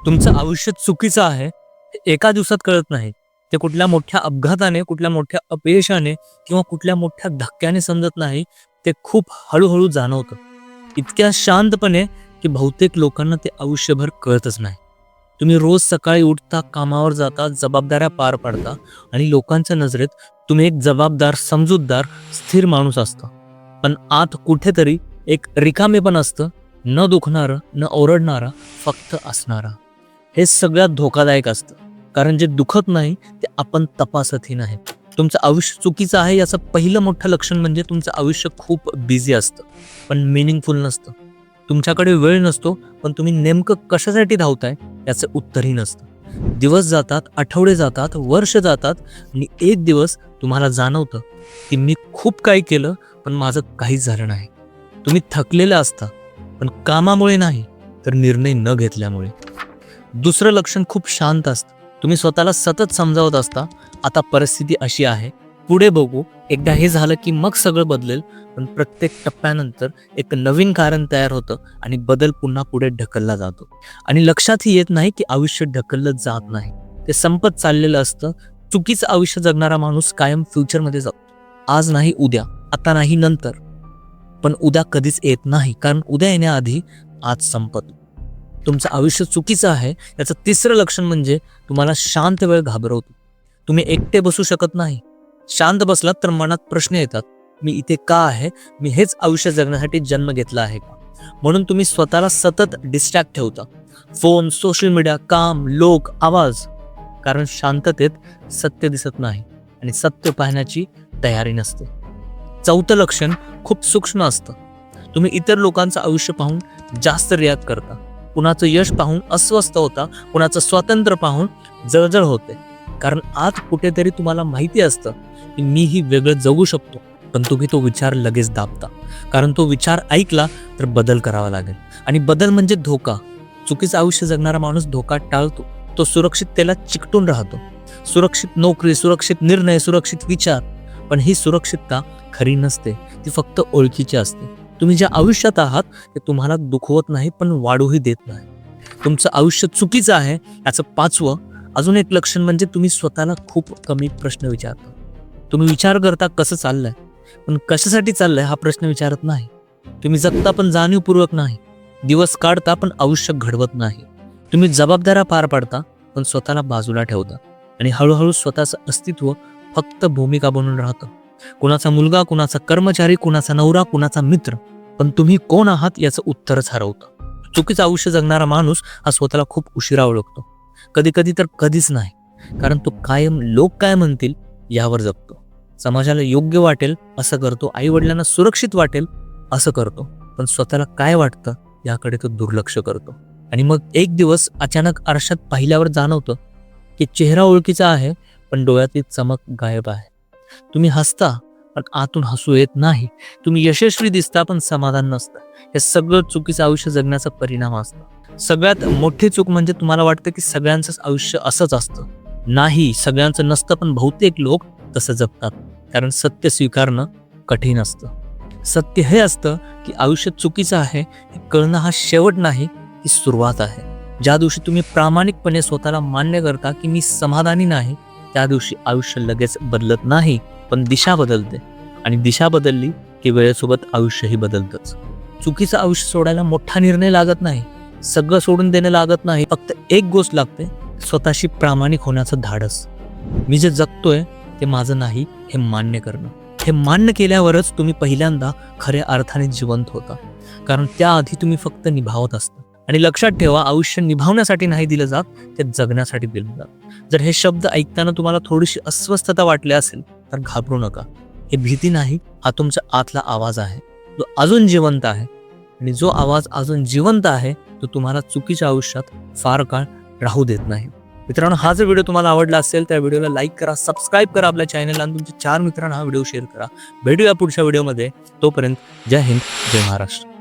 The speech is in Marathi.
तुमचं आयुष्य चुकीचं आहे हे एका दिवसात कळत नाही. ते कुठल्या मोठ्या अपघाताने, कुठल्या मोठ्या अपयशाने किंवा कुठल्या मोठ्या धक्क्याने समजत नाही. ते खूप हळूहळू जाणवतं. इतक्या शांतपणे की बहुतेक लोकांना ते आयुष्यभर कळतच नाही. तुम्ही रोज सकाळी उठता, कामावर जाता, जबाबदाऱ्या पार पाडता आणि लोकांच्या नजरेत तुम्ही एक जबाबदार, समजूतदार, स्थिर माणूस असता. पण आत कुठेतरी एक रिकामेपण असतं, न दुखणारं, न ओरडणारा, फक्त असणारा. हे सगळ्यात धोकादायक असतं, कारण जे दुखत नाही ते आपण तपासतही नाही. तुमचं आयुष्य चुकीचं आहे याचं पहिलं मोठं लक्षण म्हणजे तुमचं आयुष्य खूप बिझी असतं, पण मिनिंगफुल नसतं. तुमच्याकडे वेळ नसतो, पण तुम्ही नेमकं कशासाठी धावताय याचं उत्तरही नसतं. दिवस जातात, आठवडे जातात, वर्ष जातात आणि एक दिवस तुम्हाला जाणवतं की मी खूप काही केलं, पण माझं काहीच झालं नाही. तुम्ही थकलेलं असता, पण कामामुळे नाही, तर निर्णय न घेतल्यामुळे. दुसरं लक्षण खूप शांत असतं. तुम्ही स्वतःला सतत समजावत असता, आता परिस्थिती अशी आहे, पुढे बघू, एकदा हे झालं की मग सगळं बदलेल. पण प्रत्येक टप्प्यानंतर एक नवीन कारण तयार होतं आणि बदल पुन्हा पुढे ढकलला जातो. आणि लक्षातही येत नाही की आयुष्य ढकललं जात नाही, ते संपत चाललेलं असतं. चुकीचं आयुष्य जगणारा माणूस कायम फ्युचरमध्ये जातो. आज नाही उद्या, आता नाही नंतर, पण उद्या कधीच येत नाही, कारण उद्या येण्याआधी आज संपत. तुमचं आयुष्य चुकीचं आहे याचं तिसरं लक्षण म्हणजे तुम्हाला शांत वेळ घाबरवतो. तुम्ही एकटे बसू शकत नाही. शांत बसलात तर मनात प्रश्न येतात, मी इथे का आहे? मी हेच आयुष्य जगण्यासाठी जन्म घेतला आहे का? म्हणून तुम्ही स्वतःला सतत डिस्ट्रॅक्ट ठेवता. फोन, सोशल मीडिया, काम, लोक, आवाज. कारण शांततेत सत्य दिसत नाही आणि सत्य पाहण्याची तयारी नसते. चौथं लक्षण खूप सूक्ष्म असतं. तुम्ही इतर लोकांचं आयुष्य पाहून जास्त रिॲक्ट करता. कुणाचं यश पाहून अस्वस्थ होता, कुणाचं स्वातंत्र्य पाहून जळजळ होते. कारण आत कुठेतरी तुम्हाला माहिती असतं की मीही वेगळं जगू शकतो, पण तुम्ही तो विचार लगेच दाबता. कारण तो विचार ऐकला तर बदल करावा लागेल, आणि बदल म्हणजे धोका. चुकीचं आयुष्य जगणारा माणूस धोका टाळतो. तो सुरक्षिततेला चिकटून राहतो. सुरक्षित नोकरी, सुरक्षित निर्णय, सुरक्षित विचार. पण ही सुरक्षितता खरी नसते, ती फक्त ओळखीची असते. तुम्ही ज्या आयुष्यात आहात ते तुम्हाला दुखवत नाही, पण वाढूही देत नाही. तुमचं आयुष्य चुकीचं आहे याचं पाचवं अजून एक लक्षण म्हणजे तुम्ही स्वतःला खूप कमी प्रश्न विचारता. तुम्ही विचार करता कसं चाललंय, पण कशासाठी चाललंय हा प्रश्न विचारत नाही. तुम्ही जगता पण जाणीवपूर्वक नाही. दिवस काढता पण आयुष्य घडवत नाही. तुम्ही जबाबदाऱ्या पार पाडता पण स्वतःला बाजूला ठेवता, आणि हळूहळू स्वतःचं अस्तित्व फक्त भूमिका बनून राहतं. कुणाचा मुलगा, कुणाचा कर्मचारी, कुणाचा नवरा, कुणाचा मित्र. पण तुम्ही कोण आहात याचं उत्तरच हरवतं. चुकीचं आयुष्य जगणारा माणूस हा स्वतःला खूप उशिरा ओळखतो. कधी कधी तर कधीच नाही, कारण तो कायम लोक काय म्हणतील यावर जगतो. समाजाला योग्य वाटेल असं करतो, आई वडिलांना सुरक्षित वाटेल असं करतो, पण स्वतःला काय वाटतं याकडे तो दुर्लक्ष करतो. आणि मग एक दिवस अचानक आरशात पाहिल्यावर जाणवतं की चेहरा ओळखीचा आहे, पण डोळ्यातली चमक गायब आहे. तुम्ही हसता पण आतून हसू येत नाही. तुम्ही यशस्वी दिसता पण समाधान नसतं. हे सगळं चुकीचं आयुष्य जगण्याचा परिणाम असतो. सगळ्यात मोठी चूक म्हणजे तुम्हाला वाटतं की सगळ्यांचंच आयुष्य असंच असतं. नाही, सगळ्यांचं नसतं, पण बहुतेक लोक तसं जगतात. कारण सत्य स्वीकारणं कठीण असतं. सत्य हे असतं की आयुष्य चुकीचं आहे हे कळणं हा शेवट नाही, ही सुरुवात आहे. ज्या दिवशी तुम्ही प्रामाणिकपणे स्वतःला मान्य करता की मी समाधानी नाही, त्या दिवशी आयुष्य लगेच बदलत नाही, पण दिशा बदलते. आणि दिशा बदलली की वेळेसोबत आयुष्यही बदलतंच. चुकीचं आयुष्य सोडायला मोठा निर्णय लागत नाही, सगळं सोडून देणं लागत नाही. फक्त एक गोष्ट लागते, स्वतःशी प्रामाणिक होण्याचं धाडस. मी जे जगतोय ते माझं नाही हे मान्य करणं. हे मान्य केल्यावरच तुम्ही पहिल्यांदा खऱ्या अर्थाने जिवंत होता, कारण त्याआधी तुम्ही फक्त निभावत असता. आणि लक्षात ठेवा, आयुष्य निभावण्यासाठी नाही दिलं जात, ते जगण्यासाठी दिलं जात. जर हे शब्द ऐकताना तुम्हाला थोडीशी अस्वस्थता वाटली असेल तर घाबरू नका. हे भीती नाही, हा तुमचा आतला आवाज आहे, जो अजून जिवंत आहे. आणि जो आवाज अजून जिवंत आहे तो तुम्हाला चुकीच्या आयुष्यात फार काळ राहू देत नाही. मित्रांनो, हा जर व्हिडिओ तुम्हाला आवडला असेल तर व्हिडिओला लाईक करा, सबस्क्राईब करा आपल्या चॅनलला, आणि तुमच्या 4 मित्रांना हा व्हिडिओ शेअर करा. भेटूया पुढच्या व्हिडिओमध्ये. तोपर्यंत जय हिंद, जय महाराष्ट्र.